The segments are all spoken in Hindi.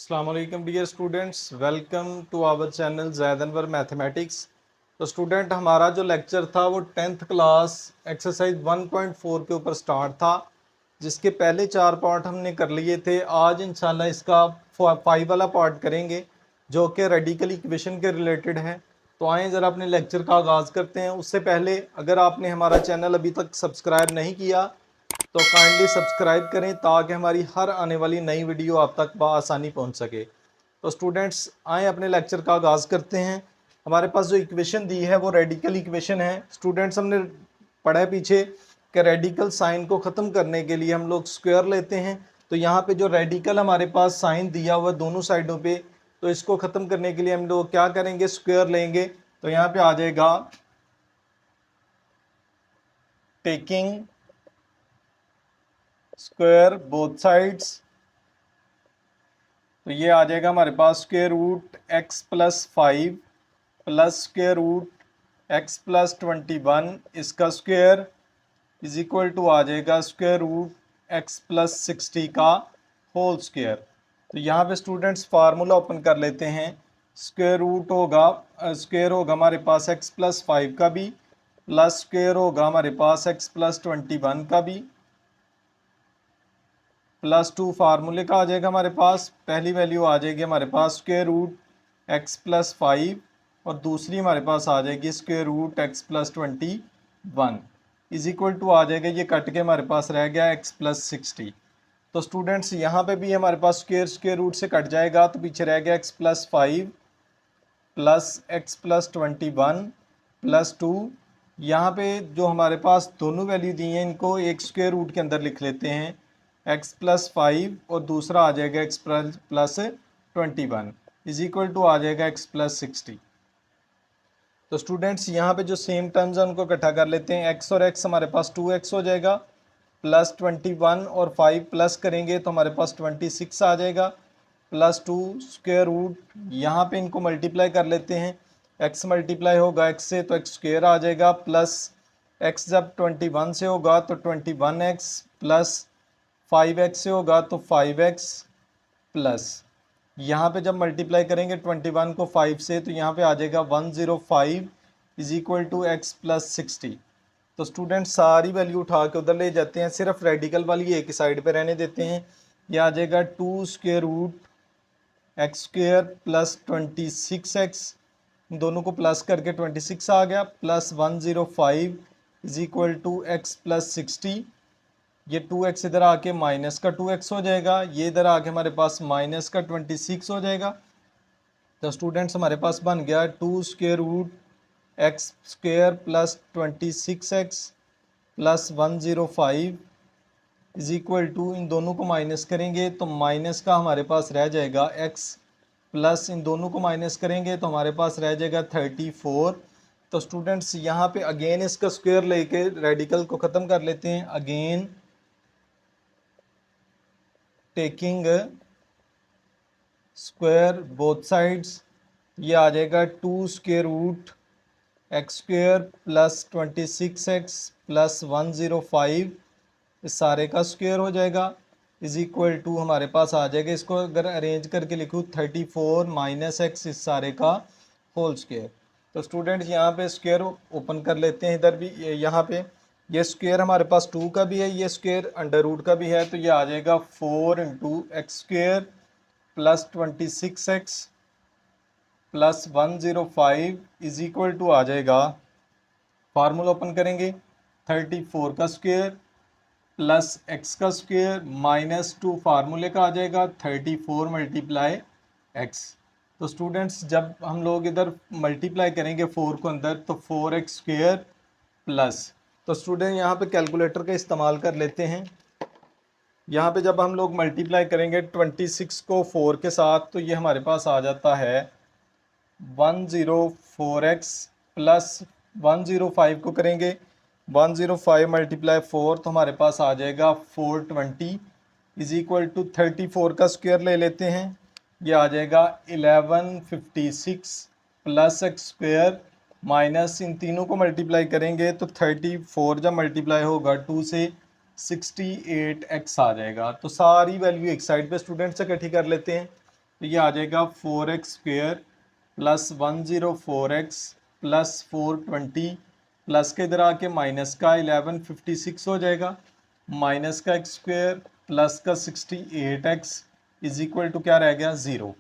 अस्सलाम वालेकुम dear students, welcome to our channel Zaid Anwar mathematics. तो स्टूडेंट, हमारा जो लेक्चर था वो 10th क्लास एक्सरसाइज 1.4 के ऊपर स्टार्ट था, जिसके पहले 4 पार्ट हमने कर लिए थे। आज इंशाल्लाह इसका 5 वाला पार्ट करेंगे जो कि रेडिकल इक्वेशन के रिलेटेड है। तो आएँ ज़रा अपने लेक्चर का आगाज़ करते हैं। उससे पहले अगर आपने हमारा चैनल अभी तक सब्सक्राइब नहीं किया तो काइंडली सब्सक्राइब करें ताकि हमारी हर आने वाली नई वीडियो आप तक बआसानी पहुंच सके। तो स्टूडेंट्स, आए अपने लेक्चर का आगाज़ करते हैं। हमारे पास जो इक्वेशन दी है वो रेडिकल इक्वेशन है। स्टूडेंट्स, हमने पढ़ा है पीछे कि रेडिकल साइन को ख़त्म करने के लिए हम लोग स्क्वायर लेते हैं। तो यहाँ पे जो रेडिकल हमारे पास साइन दिया हुआ दोनों साइडों पे, तो इसको ख़त्म करने के लिए हम लोग क्या करेंगे, स्क्वायर लेंगे। तो यहाँ पे आ जाएगा टेकिंग स्क्वायर बोथ साइड्स। तो ये आ जाएगा हमारे पास square root x plus 5 plus square root x plus 21 इसका स्क्वायर इज इक्वल टू आ जाएगा स्क्वायर रूट एक्स प्लस 60 का होल स्क्वायर। तो यहाँ पे स्टूडेंट्स फार्मूला ओपन कर लेते हैं। स्क्वायर रूट होगा स्क्वायर होगा हमारे पास एक्स प्लस 5 का भी, प्लस स्क्वायर होगा हमारे पास एक्स प्लस 21 का भी, +2 फार्मूले का आ जाएगा हमारे पास। पहली वैल्यू आ जाएगी हमारे पास स्क्वायर रूट एक्स प्लस 5 और दूसरी हमारे पास आ जाएगी square root x plus 21 is equal to आ जाएगा, ये कट के हमारे पास रह गया एक्स प्लस 60। तो स्टूडेंट्स, यहाँ पे भी हमारे पास स्क्वायर स्क्वायर रूट से कट जाएगा, तो पीछे रह गया x plus 5 plus x plus 21 +2। यहाँ पे जो हमारे पास दोनों वैल्यू दी हैं इनको एक स्क्वायर रूट के अंदर लिख लेते हैं, एक्स प्लस 5 और दूसरा आ जाएगा x plus 21 is equal to आ जाएगा एक्स प्लस 60। तो स्टूडेंट्स, यहाँ पे जो सेम टर्म्स हैं उनको इकट्ठा कर लेते हैं। एक्स और एक्स हमारे पास 2x हो जाएगा, प्लस 21 और 5 प्लस करेंगे तो हमारे पास 26 आ जाएगा, +2 स्क्वायर रूट, यहाँ पे इनको मल्टीप्लाई कर लेते हैं। x मल्टीप्लाई होगा x से तो एक्स स्क्वायर आ जाएगा, प्लस x जब 21 से होगा तो 21x, प्लस 5x से होगा तो 5x, प्लस यहाँ पे जब मल्टीप्लाई करेंगे 21 को 5 से तो यहाँ पे आ जाएगा 105 is equal to x plus 60। तो स्टूडेंट सारी वैल्यू उठा के उधर ले जाते हैं, सिर्फ रेडिकल वाली एक ही साइड पे रहने देते हैं। ये आ जाएगा 2 square root x square plus 26x, दोनों को प्लस करके 26 आ गया, plus 105 is equal to x plus 60। ये 2x इधर आके माइनस का 2x हो जाएगा, ये इधर आके हमारे पास माइनस का 26 हो जाएगा। तो स्टूडेंट्स, हमारे पास बन गया 2 square root x square plus 26x plus 105 is equal to, इन दोनों को माइनस करेंगे तो माइनस का हमारे पास रह जाएगा x, प्लस इन दोनों को माइनस करेंगे तो हमारे पास रह जाएगा 34। तो स्टूडेंट्स, यहाँ पे अगेन इसका स्क्वायर लेके रेडिकल को ख़त्म कर लेते हैं। Again taking square both sides, ये आ जाएगा 2 square root x square plus 26x plus 105, इस सारे का स्क्वायर हो जाएगा इज इक्वल टू हमारे पास आ जाएगा, इसको अगर अरेंज करके लिखूँ 34 माइनस एक्स, इस सारे का होल स्क्वायर। तो स्टूडेंट्स, यहाँ पे स्क्वायर ओपन कर लेते हैं। इधर भी यहाँ पे ये स्क्वायर हमारे पास 2 का भी है, ये स्क्वायर अंडर रूट का भी है, तो ये आ जाएगा 4 into x square plus 26x plus 105 is equal to आ जाएगा, फार्मूला ओपन करेंगे 34 का स्क्वायर प्लस एक्स का स्क्वायर माइनस 2 फार्मूले का आ जाएगा 34 मल्टीप्लाई एक्स। तो स्टूडेंट्स, जब हम लोग इधर मल्टीप्लाई करेंगे 4 को अंदर तो 4x स्क्वायर प्लस, तो स्टूडेंट यहाँ पे कैलकुलेटर का इस्तेमाल कर लेते हैं। यहाँ पे जब हम लोग मल्टीप्लाई करेंगे 26 को 4 के साथ तो ये हमारे पास आ जाता है 104x, प्लस 105 को करेंगे 105 मल्टीप्लाई 4 तो हमारे पास आ जाएगा 420 इज इक्वल टू 34 का स्क्वायर ले लेते हैं, ये आ जाएगा 1156 प्लस एक्स स्क्वायर माइनस इन तीनों को मल्टीप्लाई करेंगे तो 34 जब मल्टीप्लाई होगा 2 से 68x आ जाएगा। तो सारी वैल्यू एक साइड पे स्टूडेंट से इकट्ठी कर लेते हैं। तो ये आ जाएगा 4x² plus 104x plus 420 plus के इधर आके माइनस का 1156 हो जाएगा, माइनस का x² प्लस का 68x इज इक्वल टू क्या रह गया 0।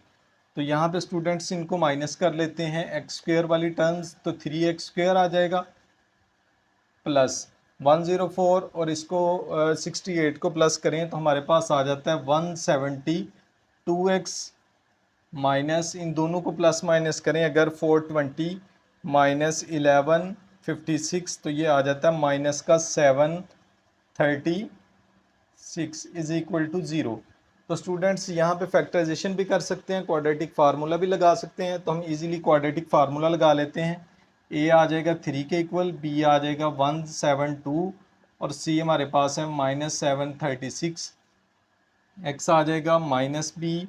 तो यहाँ पे स्टूडेंट्स इनको माइनस कर लेते हैं, x² वाली टर्म्स, तो 3x² आ जाएगा प्लस 104 और इसको 68 को प्लस करें तो हमारे पास आ जाता है 172x माइनस इन दोनों को प्लस माइनस करें अगर 420 माइनस 1156 तो ये आ जाता है माइनस का 736 इज इक्वल टू 0। तो स्टूडेंट्स यहाँ पे फैक्टराइजेशन भी कर सकते हैं, क्वाड्रेटिक फार्मूला भी लगा सकते हैं। तो हम इजीली क्वाड्रेटिक फार्मूला लगा लेते हैं। ए आ जाएगा 3 के इक्वल, बी आ जाएगा 172 और सी हमारे पास है -736। एक्स आ जाएगा -b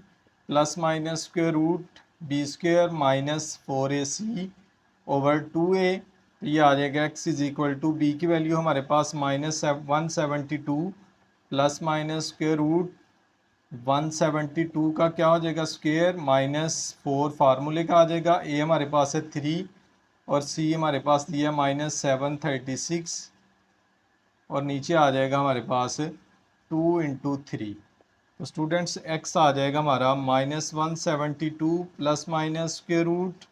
plus minus square root b² minus 4ac over 2a। तो ये आ जाएगा x is equal to b की वैल्यू हमारे पास -172 प्लस माइनस स्क्वेयर रूट 172 का क्या हो जाएगा स्क्वेयर -4 फार्मूले का आ जाएगा। ए हमारे पास है 3 और सी हमारे पास दिया -736 और नीचे आ जाएगा हमारे पास 2 × 3। तो स्टूडेंट्स x आ जाएगा हमारा -172 प्लस माइनस स्क्वेयर रूट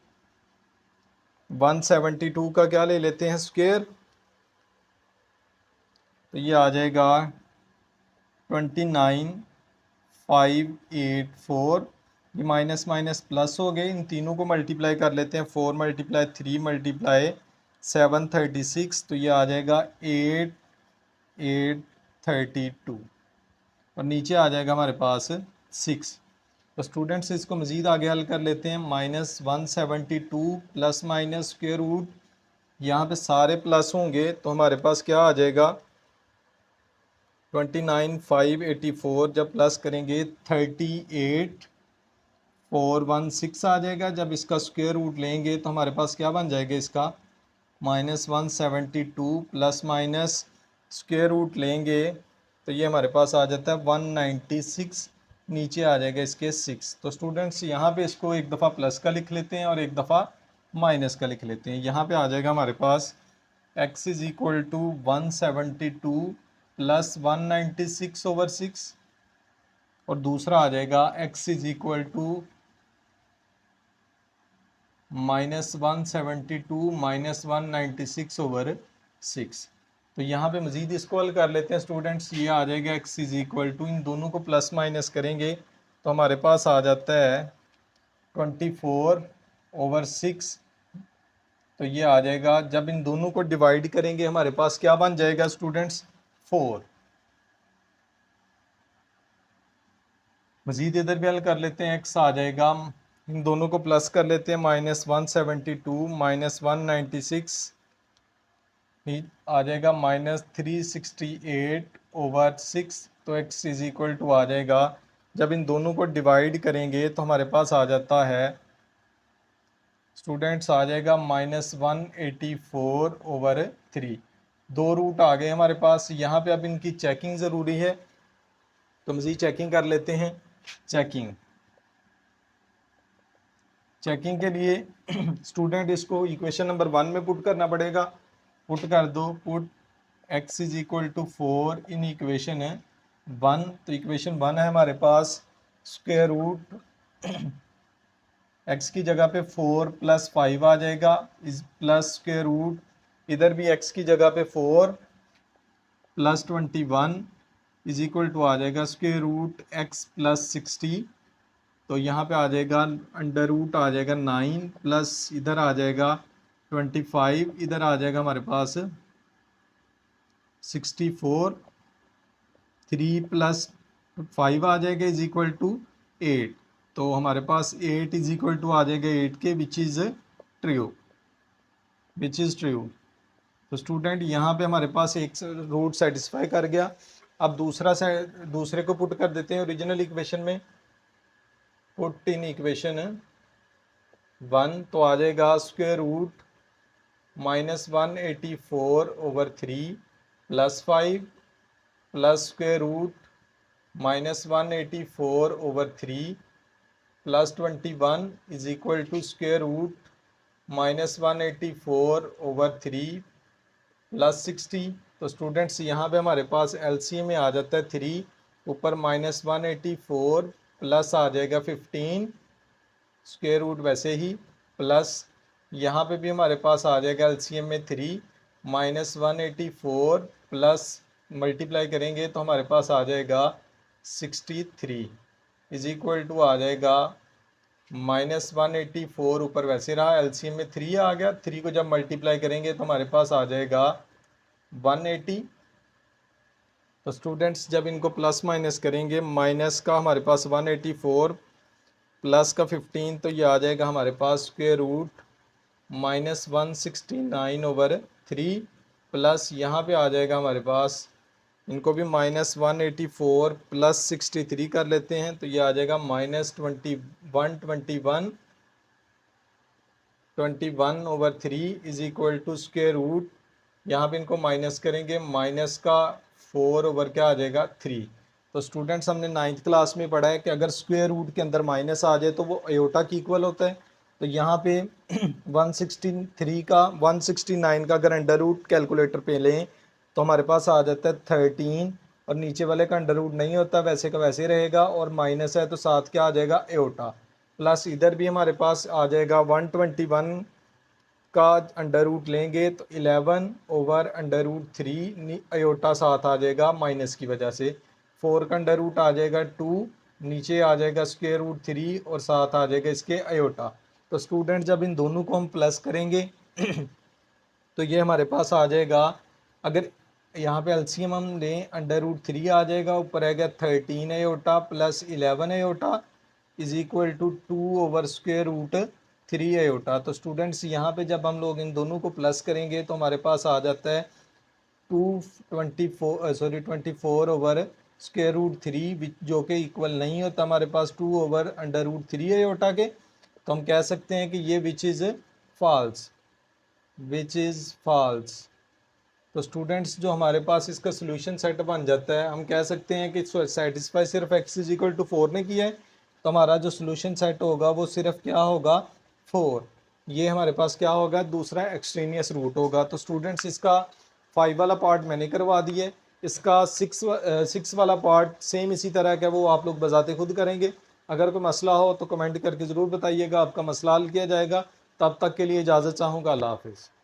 172 का क्या ले लेते हैं स्क्वेयर, तो ये आ जाएगा 29584। ये माइनस माइनस प्लस हो गए, इन तीनों को मल्टीप्लाई कर लेते हैं, 4 × 3 × 736 तो ये आ जाएगा 8832 और नीचे आ जाएगा हमारे पास 6। तो स्टूडेंट्स इसको मज़ीद आगे हल कर लेते हैं। -172 प्लस माइनस स्क्वेयर रूट, यहाँ पे सारे प्लस होंगे तो हमारे पास क्या आ जाएगा 29584 जब प्लस करेंगे 38416 आ जाएगा। जब इसका स्क्वेयर रूट लेंगे तो हमारे पास क्या बन जाएगा इसका -172 प्लस माइनस स्क्वेयर रूट लेंगे तो ये हमारे पास आ जाता है 196, नीचे आ जाएगा इसके 6। तो स्टूडेंट्स यहाँ पे इसको एक दफ़ा प्लस का लिख लेते हैं और एक दफ़ा माइनस का लिख लेते हैं। यहाँ पे आ जाएगा हमारे पास x is equal to 172 plus 196 over 6 और दूसरा आ जाएगा x is equal to -172 minus 196 over 6। तो यहाँ पे मज़ीद इसको हल कर लेते हैं स्टूडेंट्स। ये आ जाएगा x इज इक्वल टू, इन दोनों को प्लस माइनस करेंगे तो हमारे पास आ जाता है 24/6। तो ये आ जाएगा, जब इन दोनों को डिवाइड करेंगे हमारे पास क्या बन जाएगा स्टूडेंट्स 4। मज़ीद इधर भी हल कर लेते हैं, x आ जाएगा, इन दोनों को प्लस कर लेते हैं, -172 माइनस 196 आ जाएगा -368/6। तो x इज इक्वल टू आ जाएगा, जब इन दोनों को डिवाइड करेंगे तो हमारे पास आ जाता है स्टूडेंट्स आ जाएगा -184/3। दो रूट आ गए हमारे पास। यहाँ पे अब इनकी चेकिंग ज़रूरी है तो मज़ीद चेकिंग कर लेते हैं। चेकिंग के लिए स्टूडेंट इसको इक्वेशन नंबर 1 में पुट करना पड़ेगा। पुट कर दो, put x is equal to 4 in equation 1। तो इक्वेशन 1 है हमारे पास स्क्वायर रूट x की जगह पे 4 + 5 आ जाएगा इज प्लस स्क्वायर रूट, इधर भी x की जगह पे 4 + 21 इज इक्वल टू आ जाएगा स्क्वायर रूट x + 60। तो यहाँ पे आ जाएगा अंडर रूट आ जाएगा 9 प्लस इधर आ जाएगा 25, इधर आ जाएगा हमारे पास 64, 3 + 5 आ जाएगा इज इक्वल टू 8। तो हमारे पास 8 इज इक्वल टू आ जाएगा 8 के विच इज़ ट्रू। तो स्टूडेंट यहाँ पे हमारे पास एक रूट सेटिस्फाई कर गया। अब दूसरे को पुट कर देते हैं ओरिजिनल इक्वेशन में। पुट इन इक्वेशन 1 तो आ जाएगा square root -184/3 + 5 plus square root -184/3 plus 21 is equal to square root -184/3 plus 60। तो स्टूडेंट्स यहाँ पे हमारे पास एलसीएम में आ जाता है 3, ऊपर -184 प्लस आ जाएगा 15 स्क्वायर रूट वैसे ही, प्लस यहाँ पे भी हमारे पास आ जाएगा एलसीएम में 3 -184 प्लस मल्टीप्लाई करेंगे तो हमारे पास आ जाएगा 63 इज इक्वल टू आ जाएगा -184 ऊपर वैसे रहा, एलसीएम में 3 आ गया, 3 को जब मल्टीप्लाई करेंगे तो हमारे पास आ जाएगा 180। तो स्टूडेंट्स जब इनको प्लस माइनस करेंगे, माइनस का हमारे पास 184 प्लस का 15, तो ये आ जाएगा हमारे पास स्क्वायर रूट -169/3 प्लस यहाँ पे आ जाएगा हमारे पास, इनको भी -184 प्लस 63 कर लेते हैं तो ये आ जाएगा -21/3 is equal to square root, यहाँ पे इनको माइनस करेंगे, माइनस का 4 ओवर क्या आ जाएगा 3। तो स्टूडेंट्स हमने 9th क्लास में पढ़ा है कि अगर स्क्वायर रूट के अंदर माइनस आ जाए तो वो अयोटा की इक्वल होता है। तो यहाँ पे 169 का अगर अंडर रूट कैलकुलेटर पे लें तो हमारे पास आ जाता है 13, और नीचे वाले का अंडर रूट नहीं होता, वैसे का वैसे रहेगा, और माइनस है तो साथ क्या आ जाएगा एओटा, प्लस इधर भी हमारे पास आ जाएगा 121 का अंडर रूट लेंगे तो 11/√3 अयोटा साथ आ जाएगा माइनस की वजह से, 4 का अंडर रूट आ जाएगा 2, नीचे आ जाएगा स्क्वायर रूट 3 और साथ आ जाएगा इसके अयोटा। तो स्टूडेंट जब इन दोनों को हम प्लस करेंगे तो ये हमारे पास आ जाएगा, अगर यहाँ पे एलसीएम हम लें √3 आ जाएगा, ऊपर आएगा 13 iota plus 11 iota is equal to 2/√3 iota. तो स्टूडेंट्स यहाँ पे जब हम लोग इन दोनों को प्लस करेंगे तो हमारे पास आ जाता है 24/√3 जो कि इक्वल नहीं होता हमारे पास 2/√3 अयोटा के। तो हम कह सकते हैं कि ये विच इज़ फॉल्स। तो स्टूडेंट्स जो हमारे पास इसका सोल्यूशन सेट बन जाता है, हम कह सकते हैं कि सेटिस्फाई सिर्फ x इज इक्वल टू 4 ने किया है, तो हमारा जो सोल्यूशन सेट होगा वो सिर्फ क्या होगा 4। ये हमारे पास क्या होगा, दूसरा एक्सट्रेनियस रूट होगा। तो स्टूडेंट्स इसका 5 वाला पार्ट मैंने करवा दिया है, इसका 6 वाला पार्ट सेम इसी तरह का वो आप लोग बजाते खुद करेंगे। अगर कोई मसला हो तो कमेंट करके ज़रूर बताइएगा, आपका मसला हल किया जाएगा। तब तक के लिए इजाज़त चाहूँगा, अल्लाह हाफिज़।